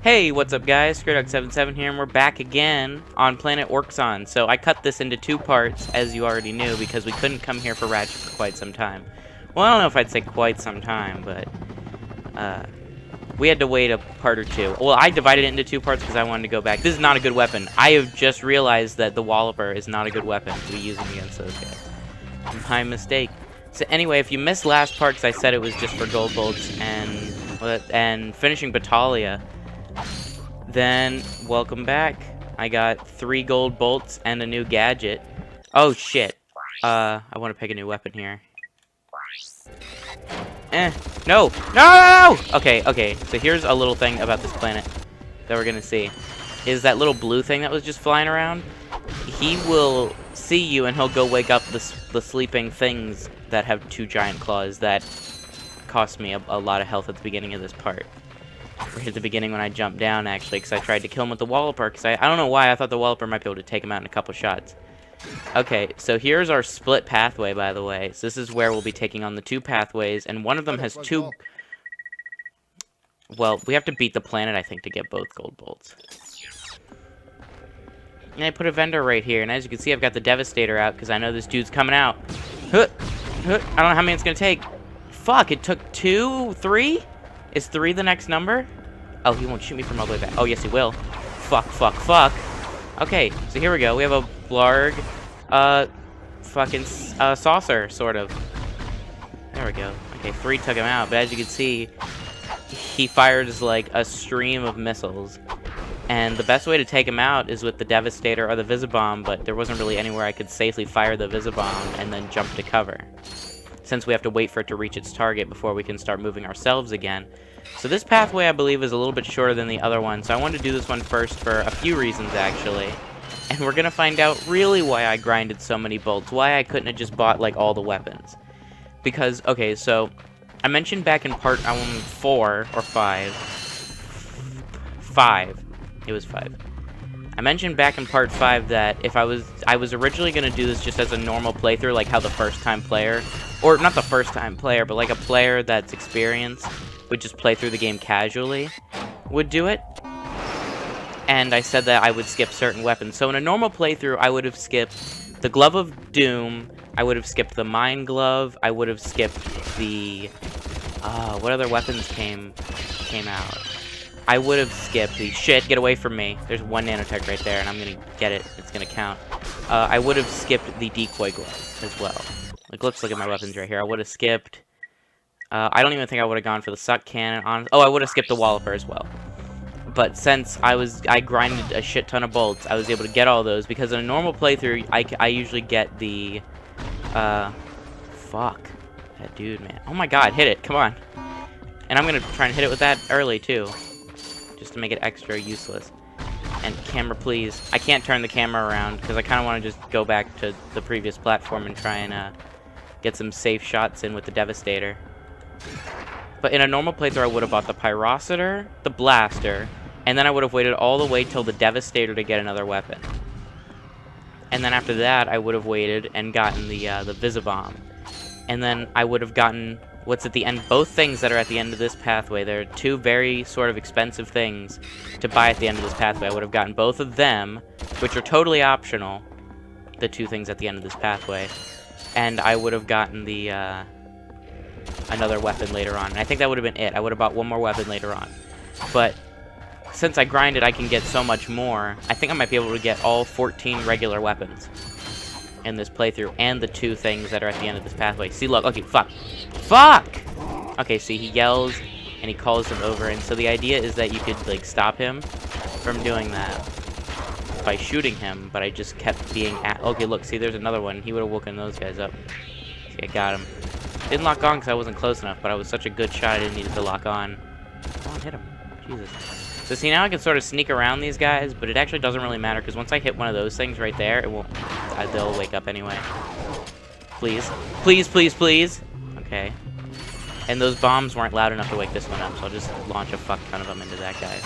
Hey, what's up guys? ScrewDog77 here, and we're back again on Planet Orxon. So I cut this into two parts, as you already knew, because we couldn't come here for Ratchet for quite some time. Well, I don't know if I'd say quite some time, but we had to wait a part or two. Well, I divided it into two parts because I wanted to go back. This is not a good weapon. I have just realized that the Walloper is not a good weapon to be using against those guys. My mistake. So anyway, if you missed last part, because I said it was just for gold bolts and finishing Battalia, then welcome back. I got 3 gold bolts and a new gadget. Oh shit. I want to pick a new weapon here. No! No! Okay. So here's a little thing about this planet that we're gonna see. Is that little blue thing that was just flying around? He will see you and he'll go wake up the sleeping things that have 2 giant claws that cost me a lot of health at the beginning of this part. Or at the beginning when I jumped down, actually, because I tried to kill him with the Walloper, because I don't know why, I thought the Walloper might be able to take him out in a couple shots. Okay, so here's our split pathway, by the way. So this is where we'll be taking on the 2 pathways, and one of them has 2... Well, we have to beat the planet, I think, to get both gold bolts. And I put a vendor right here, and as you can see, I've got the Devastator out, because I know this dude's coming out. I don't know how many it's going to take. Fuck, it took 2? 3? Is 3 the next number? Oh, he won't shoot me from all the way back. Oh, yes, he will. Fuck. Okay, so here we go. We have a Blarg, saucer, sort of. There we go. Okay, 3 took him out, but as you can see, he fires, like, a stream of missiles. And the best way to take him out is with the Devastator or the Visibomb, but there wasn't really anywhere I could safely fire the Visibomb and then jump to cover, since we have to wait for it to reach its target before we can start moving ourselves again. So this pathway, I believe, is a little bit shorter than the other one, so I wanted to do this one first for a few reasons, actually. And we're gonna find out really why I grinded so many bolts, why I couldn't have just bought, like, all the weapons. Because, okay, so, I mentioned back in part 4, or 5. 5. It was 5. I mentioned back in part 5 that if I was originally gonna do this just as a normal playthrough, like how the first-time player, or not the first-time player, but like a player that's experienced would just play through the game casually, would do it. And I said that I would skip certain weapons. So in a normal playthrough, I would have skipped the Glove of Doom, I would have skipped the Mind Glove, I would have skipped the... what other weapons came out? I would have skipped the... Shit, get away from me. There's 1 nanotech right there, and I'm gonna get it. It's gonna count. I would have skipped the Decoy Glove as well. Like, let's look at my weapons right here. I would have skipped... I don't even think I would have gone for the Suck Cannon. Oh, I would have skipped the Walloper as well. But since I grinded a shit ton of bolts, I was able to get all those, because in a normal playthrough, I usually get the... Fuck. That dude, man. Oh my god, hit it. Come on. And I'm gonna try and hit it with that early, too. Just to make it extra useless. And camera, please. I can't turn the camera around, because I kind of want to just go back to the previous platform and try and get some safe shots in with the Devastator. But in a normal playthrough, I would have bought the Pyrocitor, the Blaster, and then I would have waited all the way till the Devastator to get another weapon. And then after that, I would have waited and gotten the Visibomb. And then I would have gotten what's at the end, both things that are at the end of this pathway. There are 2 very sort of expensive things to buy at the end of this pathway. I would have gotten both of them, which are totally optional, the 2 things at the end of this pathway. And I would have gotten the, another weapon later on. And I think that would have been it. I would have bought 1 more weapon later on. But since I grinded, I can get so much more. I think I might be able to get all 14 regular weapons in this playthrough, and the 2 things that are at the end of this pathway. See, look, okay, fuck! Okay, see, he yells, and he calls him over, and so the idea is that you could, like, stop him from doing that by shooting him, but I just kept being at... Okay, look, see, there's another one. He would have woken those guys up. See, I got him. Didn't lock on because I wasn't close enough, but I was such a good shot I didn't need it to lock on. Come on, hit him. Jesus. So see, now I can sort of sneak around these guys, but it actually doesn't really matter, because once I hit one of those things right there, it won't... they'll wake up anyway. Please. Please. Okay. And those bombs weren't loud enough to wake this one up, so I'll just launch a fuck ton of them into that guy.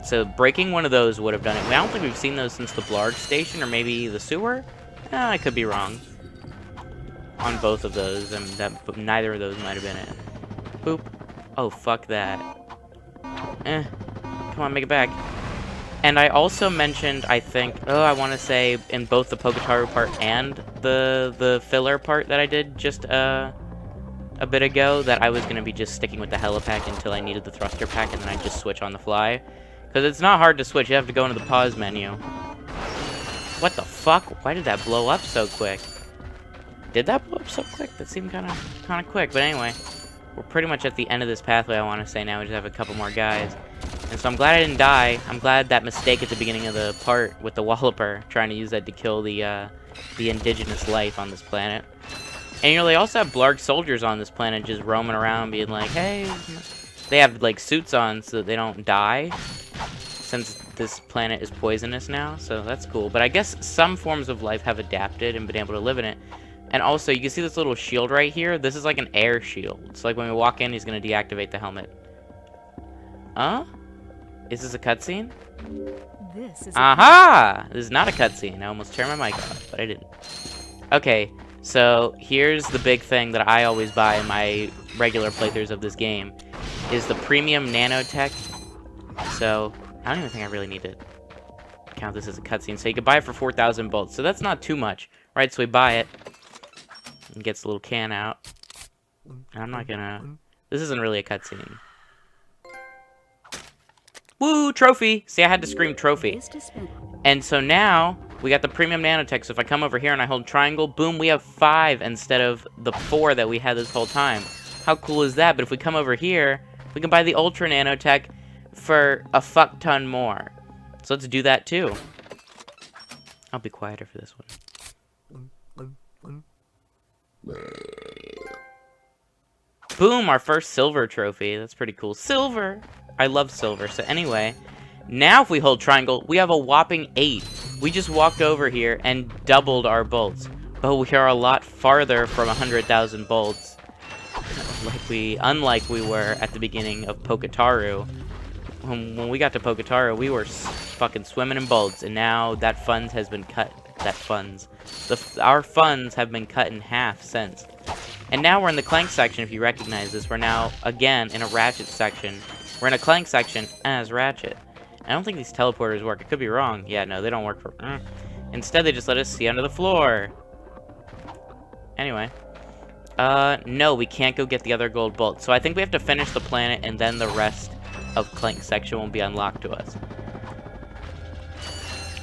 So breaking one of those would have done it. I don't think we've seen those since the Blarg station, or maybe the sewer? I could be wrong. On both of those, and neither of those might have been it. Boop. Oh, fuck that. Come on, make it back. And I also mentioned, I think, I want to say in both the Poketaru part and the filler part that I did just a bit ago, that I was going to be just sticking with the helipack until I needed the thruster pack, and then I'd just switch on the fly. Because it's not hard to switch, you have to go into the pause menu. What the fuck? Why did that blow up so quick? Did that blow up so quick? That seemed kind of quick, but anyway. We're pretty much at the end of this pathway, I want to say now. We just have a couple more guys. And so I'm glad I didn't die. I'm glad that mistake at the beginning of the part with the Walloper, trying to use that to kill the indigenous life on this planet. And you know, they also have Blarg soldiers on this planet just roaming around being like, hey... They have, like, suits on so that they don't die, since this planet is poisonous now, so that's cool. But I guess some forms of life have adapted and been able to live in it. And also, you can see this little shield right here. This is like an air shield. So like when we walk in, he's going to deactivate the helmet. Is this a cutscene? Aha! This is not a cutscene. I almost turned my mic off, but I didn't. Okay, so here's the big thing that I always buy in my regular playthroughs of this game. Is the premium nanotech. So, I don't even think I really need to count this as a cutscene. So you can buy it for 4,000 bolts. So that's not too much, right? So we buy it. And gets a little can out. And I'm not gonna... This isn't really a cutscene. Woo! Trophy! See, I had to scream trophy. And so now, we got the premium nanotech. So if I come over here and I hold triangle, boom, we have 5 instead of the 4 that we had this whole time. How cool is that? But if we come over here, we can buy the ultra nanotech for a fuck ton more. So let's do that too. I'll be quieter for this one. Boom, our first silver trophy. That's pretty cool. Silver! I love silver. So anyway, now if we hold triangle, we have a whopping 8. We just walked over here and doubled our bolts. But we are a lot farther from 100,000 bolts. Unlike we were at the beginning of Poketaru. When we got to Poketaru, we were fucking swimming in bolts. And now that funds has been cut. Our funds have been cut in half since. And now we're in the Clank section, if you recognize this. We're now, again, in a Ratchet section. We're in a Clank section as Ratchet. I don't think these teleporters work. I could be wrong. Yeah, no, they don't work for... Instead, they just let us see under the floor. Anyway. No, we can't go get the other gold bolt. So I think we have to finish the planet, and then the rest of Clank section will be unlocked to us.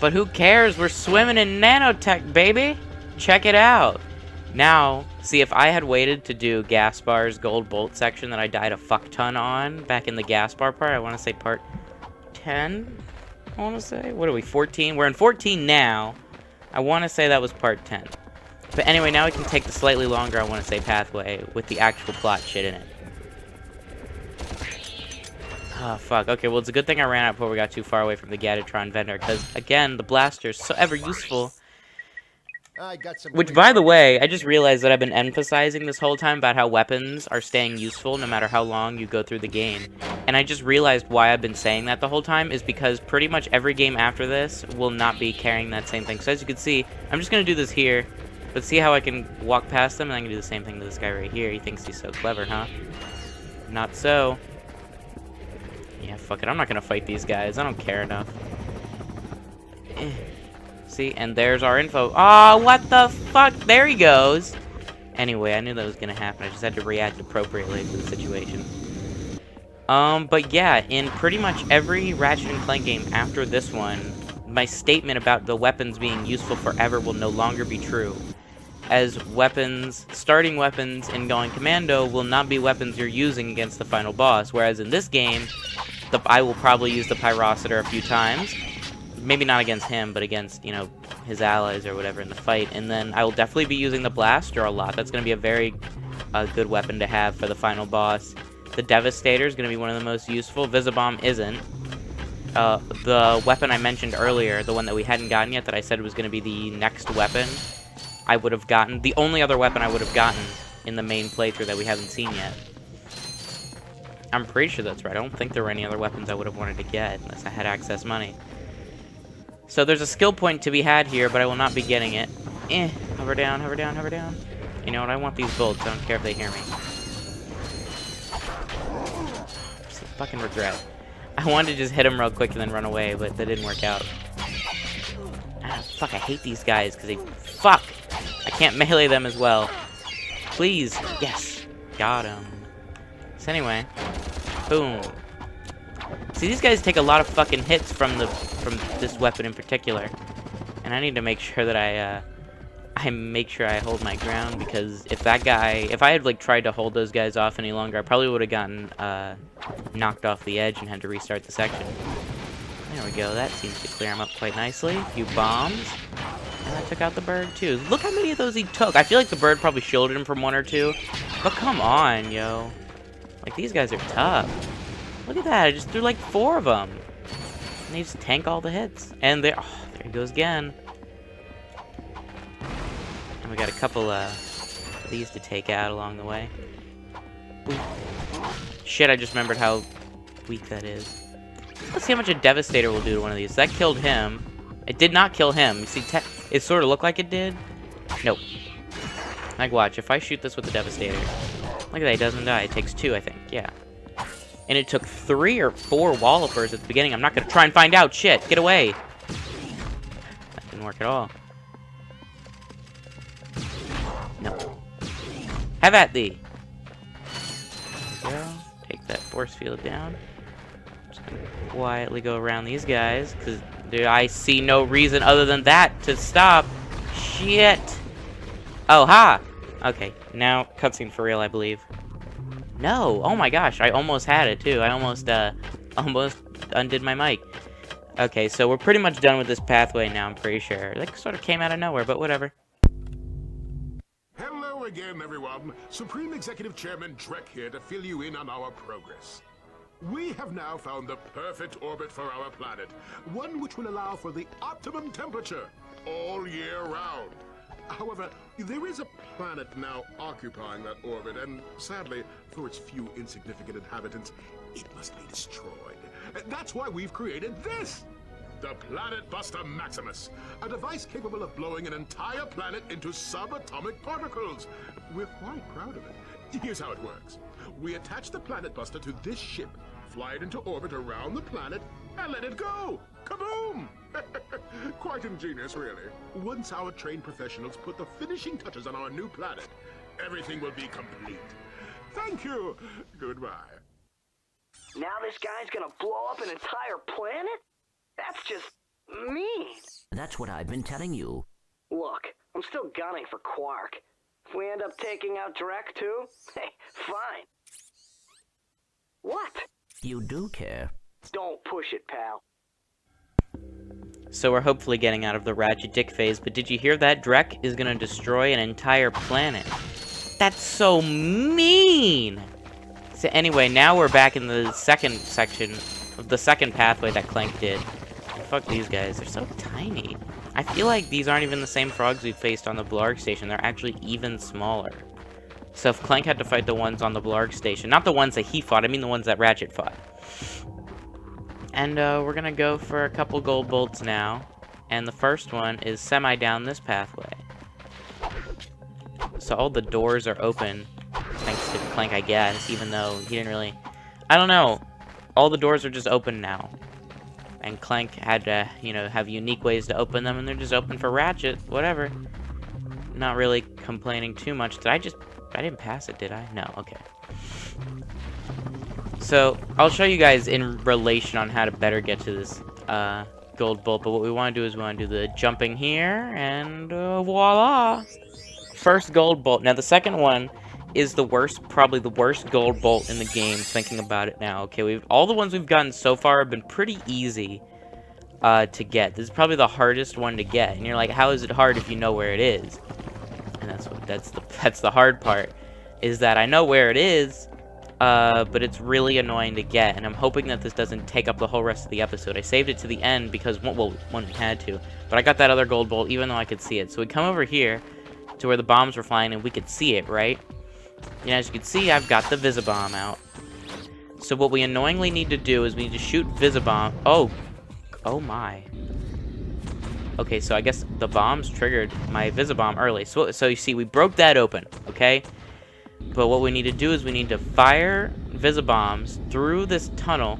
But who cares? We're swimming in nanotech, baby! Check it out! Now, see, if I had waited to do Gaspar's gold bolt section that I died a fuck ton on back in the Gaspar part, I want to say part 10? I want to say? What are we, 14? We're in 14 now. I want to say that was part 10. But anyway, now we can take the slightly longer, I want to say, pathway with the actual plot shit in it. Oh, fuck. Okay, well, it's a good thing I ran out before we got too far away from the Gatatron vendor, because, again, the blaster's so ever useful. Which, by the way, I just realized that I've been emphasizing this whole time about how weapons are staying useful no matter how long you go through the game. And I just realized why I've been saying that the whole time is because pretty much every game after this will not be carrying that same thing. So as you can see, I'm just going to do this here. But see how I can walk past them, and I can do the same thing to this guy right here. He thinks he's so clever, huh? Not so. Yeah, fuck it. I'm not gonna fight these guys. I don't care enough. See? And there's our info. Oh, what the fuck? There he goes. Anyway, I knew that was gonna happen. I just had to react appropriately to the situation. But yeah, in pretty much every Ratchet and Clank game after this one, my statement about the weapons being useful forever will no longer be true. As weapons, starting weapons in going commando will not be weapons you're using against the final boss, whereas in this game, I will probably use the Pyrocitor a few times. Maybe not against him, but against, you know, his allies or whatever in the fight. And then I will definitely be using the Blaster a lot. That's going to be a very good weapon to have for the final boss. The Devastator is going to be one of the most useful. Visibomb isn't. The weapon I mentioned earlier, the one that we hadn't gotten yet, that I said was going to be the next weapon, I would have gotten. The only other weapon I would have gotten in the main playthrough that we haven't seen yet. I'm pretty sure that's right. I don't think there were any other weapons I would have wanted to get unless I had access money. So there's a skill point to be had here, but I will not be getting it. Hover down, hover down, hover down. You know what? I want these bolts. I don't care if they hear me. Fucking regret. I wanted to just hit him real quick and then run away, but that didn't work out. Ah, fuck, I hate these guys, because they... Fuck! I can't melee them as well. Please. Yes. Got him. So anyway. Boom. See, these guys take a lot of fucking hits from this weapon in particular. And I need to make sure that I make sure I hold my ground, because if I had like tried to hold those guys off any longer, I probably would have gotten knocked off the edge and had to restart the section. There we go. That seems to clear him up quite nicely. A few bombs. And I took out the bird too. Look how many of those he took. I feel like the bird probably shielded him from one or two. But come on, yo. Like, these guys are tough. Look at that. I just threw like 4 of them. And they just tank all the hits. And there he goes again. And we got a couple of these to take out along the way. Ooh. Shit, I just remembered how weak that is. Let's see how much a Devastator will do to one of these. That killed him. It did not kill him. You see, it sort of looked like it did. Nope. Like, watch. If I shoot this with the Devastator, look at that. He doesn't die. It takes 2, I think. Yeah. And it took 3 or 4 Wallopers at the beginning. I'm not going to try and find out. Shit. Get away. That didn't work at all. No. Have at thee. There we go. Take that force field down. Just gonna quietly go around these guys, because I see no reason other than that to stop. Shit. Oh, ha. Okay, now cutscene for real, I believe. No. Oh my gosh, I almost had it too. I almost undid my mic. Okay, so we're pretty much done with this pathway now, I'm pretty sure. Like, sort of came out of nowhere, but whatever. Hello again, everyone. Supreme Executive Chairman Drek here to fill you in on our progress. We have now found the perfect orbit for our planet, one which will allow for the optimum temperature all year round. However, there is a planet now occupying that orbit, and sadly, for its few insignificant inhabitants, it must be destroyed. That's why we've created this! The Planet Buster Maximus, a device capable of blowing an entire planet into subatomic particles. We're quite proud of it. Here's how it works. We attach the Planet Buster to this ship, fly it into orbit around the planet, and let it go! Kaboom! Quite ingenious, really. Once our trained professionals put the finishing touches on our new planet, everything will be complete. Thank you. Goodbye. Now this guy's gonna blow up an entire planet? That's just mean. That's what I've been telling you. Look, I'm still gunning for Quark. If we end up taking out Drek too, hey, fine. What? You do care. Don't push it, pal. So we're hopefully getting out of the Ratchet Dick phase, but did you hear that? Drek is gonna destroy an entire planet. That's so mean! So anyway, now we're back in the second section of the second pathway that Clank did. Fuck these guys, they're so tiny. I feel like these aren't even the same frogs we faced on the Blarg Station, they're actually even smaller. So if Clank had to fight the ones on the Blarg Station, not the ones that he fought, I mean the ones that Ratchet fought. And we're gonna go for a couple gold bolts now. And the first one is semi down this pathway. So all the doors are open, thanks to Clank, I guess, even though he didn't really... I don't know. All the doors are just open now. And Clank had to, you know, have unique ways to open them, and they're just open for Ratchet. Whatever. Not really complaining too much. I didn't pass it, did I? No, okay. So, I'll show you guys in relation on how to better get to this gold bolt, but what we want to do is we want to do the jumping here, and voila! First gold bolt. Now, the second one is the worst, probably the worst gold bolt in the game, thinking about it now. Okay, all the ones we've gotten so far have been pretty easy to get. This is probably the hardest one to get, and you're like, how is it hard if you know where it is? And that's the hard part, is that I know where it is, but it's really annoying to get, and I'm hoping that this doesn't take up the whole rest of the episode. I saved it to the end because, well, when we had to, but I got that other gold bolt even though I could see it. So we come over here to where the bombs were flying and we could see it, right? And as you can see, I've got the Visibomb out. So what we annoyingly need to do is we need to shoot Visibomb. Oh my. Okay, so I guess the bombs triggered my Visibomb early. So you see, we broke that open, okay? But what we need to do is we need to fire Visibombs through this tunnel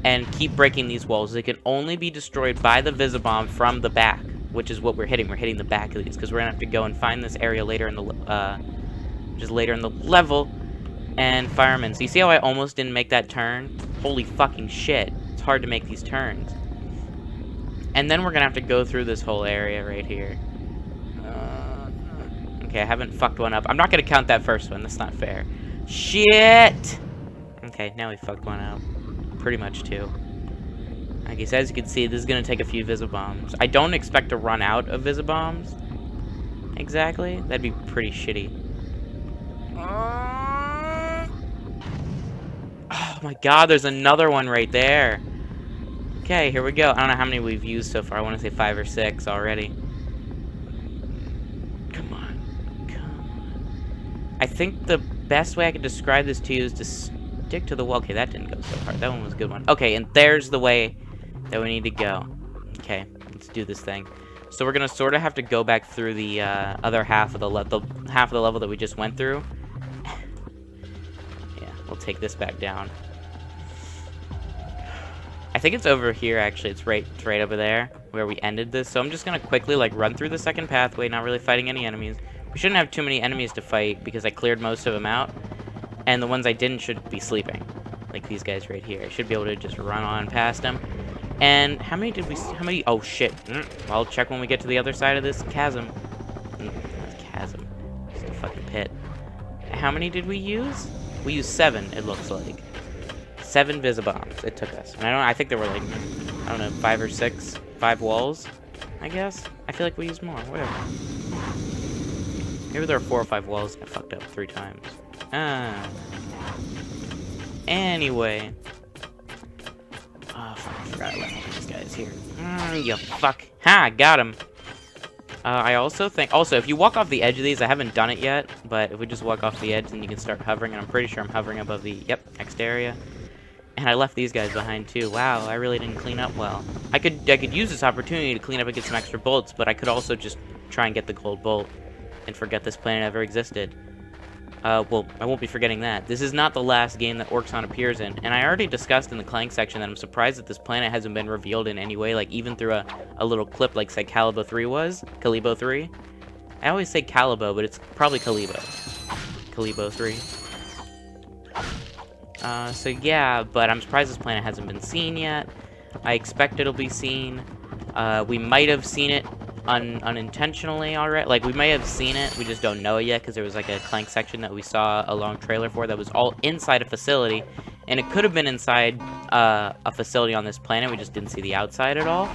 and keep breaking these walls. They can only be destroyed by the Visibomb from the back, which is what we're hitting. We're hitting the back of these, because we're going to have to go and find this area later in the, just later in the level, and firemen. So you see how I almost didn't make that turn? Holy fucking shit. It's hard to make these turns. And then we're going to have to go through this whole area right here. Okay, I haven't fucked one up. I'm not going to count that first one. That's not fair. Shit! Okay, now we fucked one up. Pretty much two. I guess as you can see, this is going to take a few Visibombs. I don't expect to run out of Visibombs. Exactly. That'd be pretty shitty. Oh my god, there's another one right there. Okay, here we go. I don't know how many we've used so far. I want to say 5 or 6 already. Come on. Come on. I think the best way I could describe this to you is to stick to the wall. Okay, that didn't go so hard. That one was a good one. Okay, and there's the way that we need to go. Okay, let's do this thing. So we're going to sort of have to go back through the other half of the level that we just went through. Yeah, we'll take this back down. I think it's over here, actually. It's right over there where we ended this. So I'm just going to quickly, like, run through the second pathway, not really fighting any enemies. We shouldn't have too many enemies to fight because I cleared most of them out. And the ones I didn't should be sleeping. Like these guys right here. I should be able to just run on past them. And how many did we... How many... Oh, shit. I'll check when we get to the other side of this chasm. Chasm. It's a fucking pit. How many did we use? We used 7, it looks like. 7 Visibombs it took us. And I think there were like, I don't know, 5 or 6, 5 walls, I guess. I feel like we used more, whatever. Maybe there were 4 or 5 walls. I fucked up 3 times. Anyway. Oh, fuck, I forgot I left these guys here. You fuck. Ha, got him. I also think, if you walk off the edge of these, I haven't done it yet, but if we just walk off the edge, then you can start hovering, and I'm pretty sure I'm hovering above the, yep, next area. And I left these guys behind too. Wow, I really didn't clean up well. I could use this opportunity to clean up and get some extra bolts, but I could also just try and get the gold bolt and forget this planet ever existed. Well, I won't be forgetting that. This is not the last game that Orxon appears in, and I already discussed in the Clank section that I'm surprised that this planet hasn't been revealed in any way, like even through a little clip like, say, Calibo 3 was. Calibo 3. I always say Calibo, but it's probably Calibo. Calibo 3. So yeah, but I'm surprised this planet hasn't been seen yet. I expect it'll be seen. We might have seen it unintentionally already. Like, we may have seen it, we just don't know it yet, because there was like a Clank section that we saw a long trailer for that was all inside a facility, and it could have been inside a facility on this planet. We just didn't see the outside at all.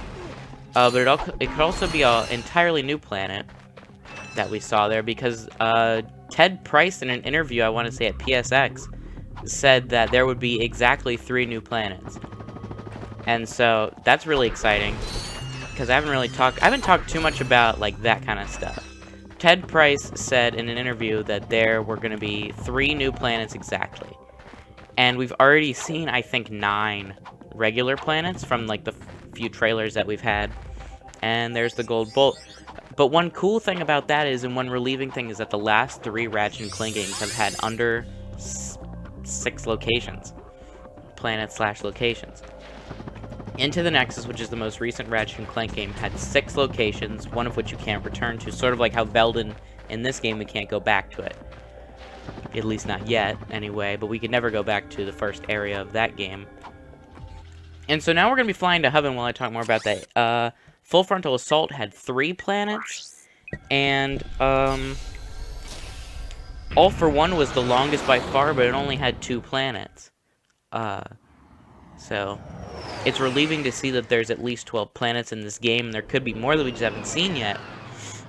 But it could also be an entirely new planet that we saw there, because Ted Price, in an interview, I want to say at PSX, said that there would be exactly 3 new planets. And so that's really exciting, because I haven't talked too much about like that kind of stuff. Ted Price said in an interview that there were going to be 3 new planets exactly. And we've already seen, I think, 9 regular planets from like the few trailers that we've had. And there's the gold bolt. But one cool thing about that is, and one relieving thing, is that the last 3 Ratchet and Clank games have had under 6 locations. Planet/locations. Into the Nexus, which is the most recent Ratchet and Clank game, had 6 locations, one of which you can't return to. Sort of like how Veldin, in this game, we can't go back to it. At least not yet, anyway. But we could never go back to the first area of that game. And so now we're going to be flying to Heaven while I talk more about that. Full Frontal Assault had 3 planets. And, All for One was the longest by far, but it only had 2 planets. So it's relieving to see that there's at least 12 planets in this game, and there could be more that we just haven't seen yet,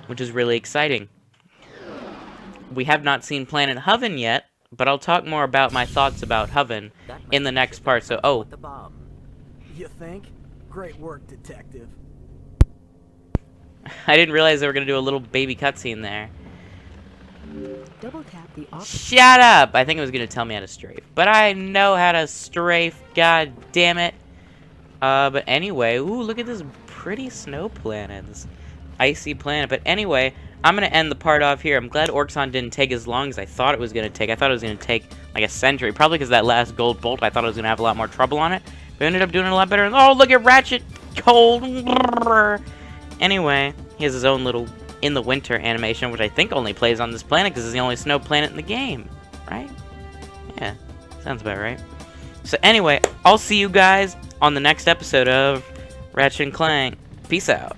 which is really exciting. We have not seen Planet Heaven yet, but I'll talk more about my thoughts about Heaven in the next part. So, You think? Great work, detective. I didn't realize they were going to do a little baby cutscene there. Double tap the Shut up! I think it was going to tell me how to strafe. But I know how to strafe, god damn it. But anyway, ooh, look at this pretty snow planet. This icy planet. But anyway, I'm going to end the part off here. I'm glad Orxon didn't take as long as I thought it was going to take. I thought it was going to take like a century. Probably because that last gold bolt, I thought I was going to have a lot more trouble on it. We ended up doing it a lot better. Oh, look at Ratchet! Cold! Anyway, he has his own little in the winter animation, which I think only plays on this planet because it's the only snow planet in the game. Right? Yeah, sounds about right. So anyway, I'll see you guys on the next episode of Ratchet and Clank. Peace out.